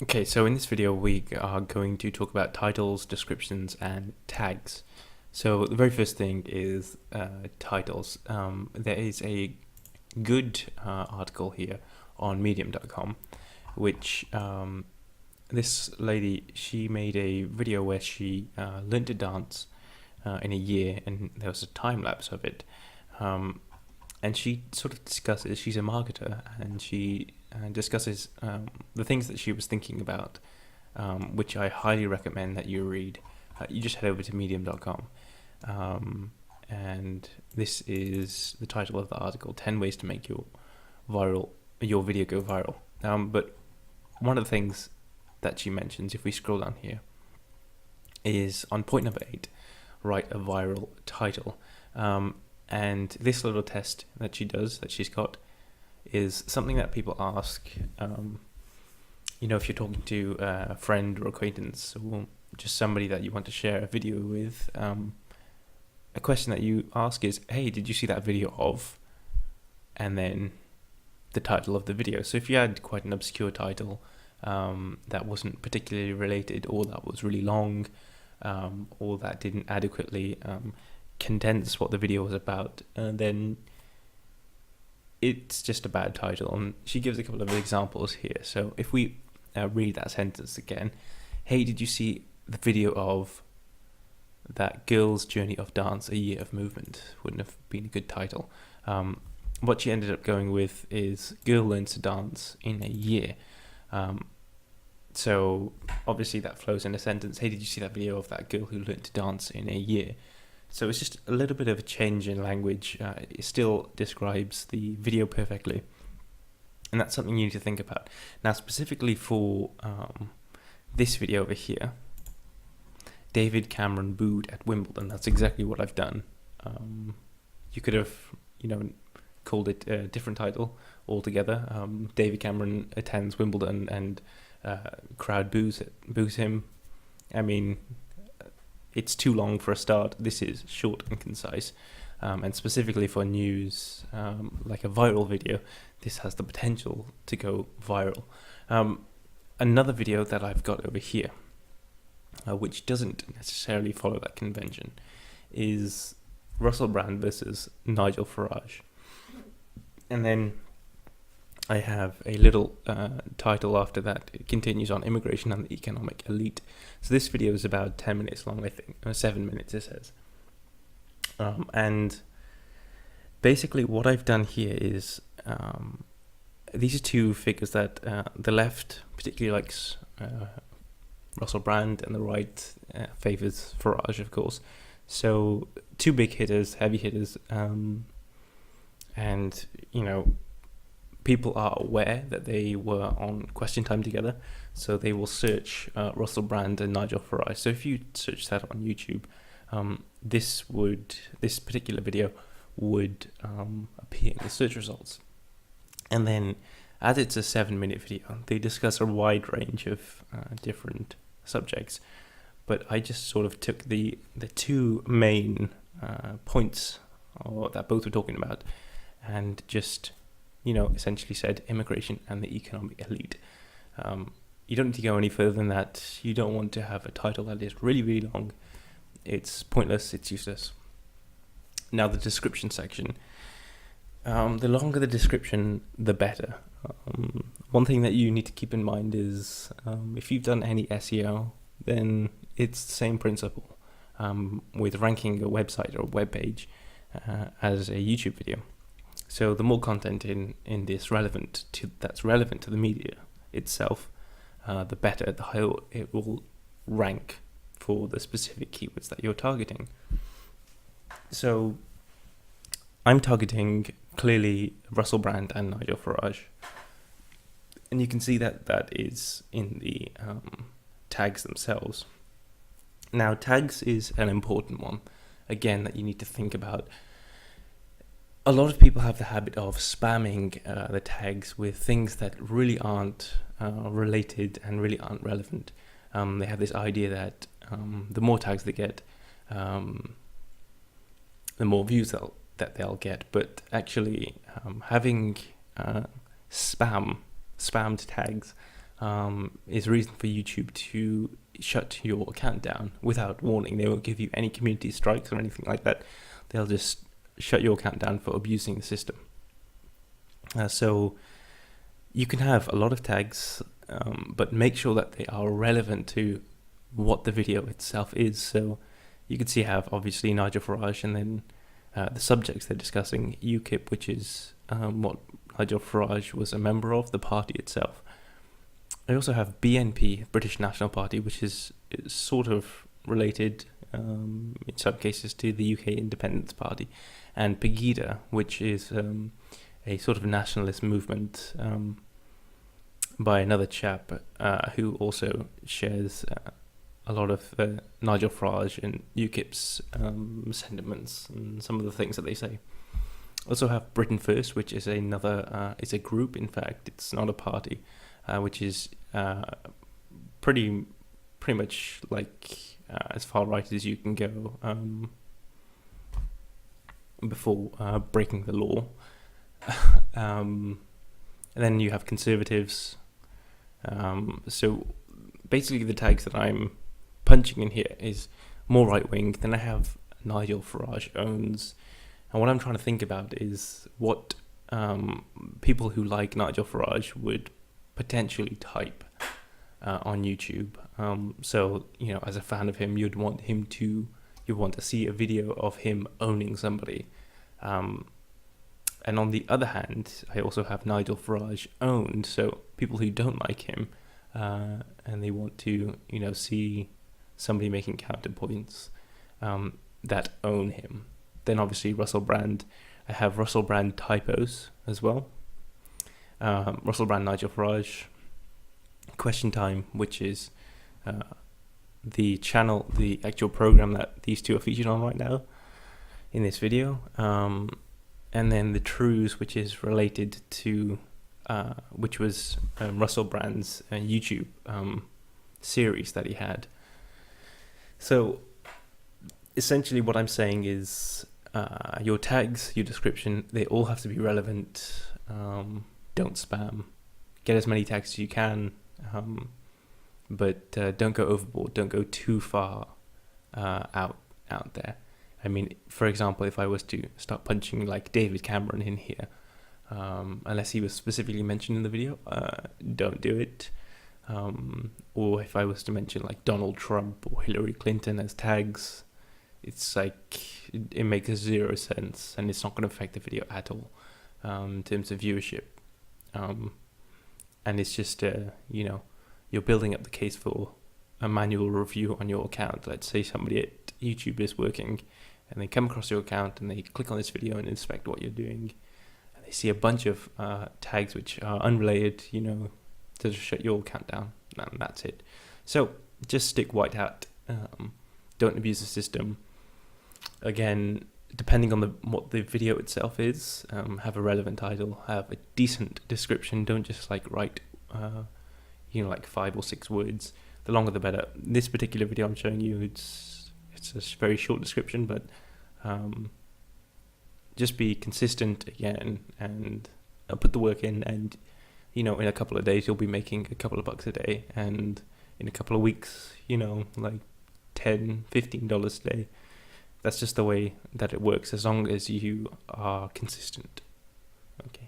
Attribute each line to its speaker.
Speaker 1: Okay, so in this video we are going to talk about titles, descriptions, and tags. So the very first thing is titles. There is a good article here on medium.com, which this lady, she made a video where she learned to dance in a year, and there was a time lapse of it. And she sort of discusses, she's a marketer, and she discusses the things that she was thinking about, which I highly recommend that you read. You just head over to medium.com. And this is the title of the article: 10 ways to make your video go viral. But one of the things that she mentions, if we scroll down here, is on point number 8, write a viral title. And this little test that she's got, is something that people ask. If you're talking to a friend or acquaintance, or just somebody that you want to share a video with, a question that you ask is, "Hey, did you see that video of?" And then the title of the video. So if you had quite an obscure title that wasn't particularly related, or that was really long, or that didn't adequately condense what the video was about, then it's just a bad title. And she gives a couple of examples here. So if we read that sentence again: "Hey, did you see the video of that girl's journey of dance, a year of movement?" Wouldn't have been a good title. What she ended up going with is "girl learns to dance in a year." So obviously that flows in a sentence: "Hey, did you see that video of that girl who learned to dance in a year?" So it's just a little bit of a change in language. It still describes the video perfectly, and that's something you need to think about. Now, specifically for this video over here, David Cameron booed at Wimbledon. That's exactly what I've done. You could have, called it a different title altogether. David Cameron attends Wimbledon and crowd boos him. I mean, it's too long for a start. This is short and concise, and specifically for news, like a viral video, this has the potential to go viral. Another video that I've got over here, which doesn't necessarily follow that convention, is Russell Brand versus Nigel Farage. And then I have a little title after that. It continues on immigration and the economic elite. So this video is about 10 minutes long, I think, or 7 minutes it says. And basically what I've done here is, these are two figures that the left particularly likes Russell Brand, and the right favours Farage, of course. So two big hitters, heavy hitters, and people are aware that they were on Question Time together, so they will search Russell Brand and Nigel Farage. So if you search that on YouTube, this particular video would appear in the search results. And then, as it's a 7-minute video, they discuss a wide range of different subjects. But I just sort of took the two main points that both were talking about, and just essentially said immigration and the economic elite. You don't need to go any further than that. You don't want to have a title that is really, really long. It's pointless, it's useless. Now the description section. The longer the description, the better. One thing that you need to keep in mind is, if you've done any SEO, then it's the same principle with ranking a website or a web page as a YouTube video. So the more content in this that's relevant to the media itself, the better, the higher it will rank for the specific keywords that you're targeting. So I'm targeting clearly Russell Brand and Nigel Farage, and you can see that is in the tags themselves. Now, tags is an important one, again, that you need to think about. A lot of people have the habit of spamming the tags with things that really aren't related and really aren't relevant. They have this idea that the more tags they get, the more views they'll get. But actually, having spammed tags is a reason for YouTube to shut your account down without warning. They won't give you any community strikes or anything like that. They'll just shut your account down for abusing the system. So you can have a lot of tags, but make sure that they are relevant to what the video itself is. So you can see I have obviously Nigel Farage, and then the subjects they're discussing, UKIP, which is what Nigel Farage was a member of, the party itself. I also have BNP, British National Party, which is sort of related in some cases to the UK Independence Party, and Pegida, which is a sort of nationalist movement by another chap who also shares a lot of Nigel Farage and UKIP's sentiments and some of the things that they say. Also have Britain First, which is another, it's a group, in fact, it's not a party, which is pretty much like as far right as you can go before breaking the law. And then you have Conservatives. So basically the tags that I'm punching in here is more right-wing. Then I have Nigel Farage owns. And what I'm trying to think about is what people who like Nigel Farage would potentially type on YouTube. So, you know, as a fan of him, you'd want to see a video of him owning somebody. And on the other hand, I also have Nigel Farage owned. So people who don't like him and they want to, you know, see somebody making counterpoints that own him. Then obviously Russell Brand. I have Russell Brand typos as well. Russell Brand, Nigel Farage. Question Time, which is the channel, the actual program that these two are featured on right now in this video. And then The Trues, which is related to, which was Russell Brand's YouTube series that he had. So essentially what I'm saying is your tags, your description, they all have to be relevant. Don't spam. Get as many tags as you can, but don't go overboard. Don't go too far out there. I mean, for example, if I was to start punching like David Cameron in here, unless he was specifically mentioned in the video, don't do it. Or if I was to mention like Donald Trump or Hillary Clinton as tags, it's like it makes zero sense, and it's not going to affect the video at all in terms of viewership. And it's just you know, you're building up the case for a manual review on your account. Let's say somebody at YouTube is working and they come across your account and they click on this video and inspect what you're doing, and they see a bunch of tags which are unrelated, you know, to just shut your account down, and that's it. So just stick white hat. Don't abuse the system. Again, depending on what the video itself is, have a relevant title, have a decent description. Don't just like write, you know, like 5 or 6 words. The longer the better. This particular video I'm showing you, it's a very short description, but just be consistent again and put the work in, and you know, in a couple of days you'll be making a couple of bucks a day, and in a couple of weeks, you know, like $10-15 a day. That's just the way that it works, as long as you are consistent. Okay.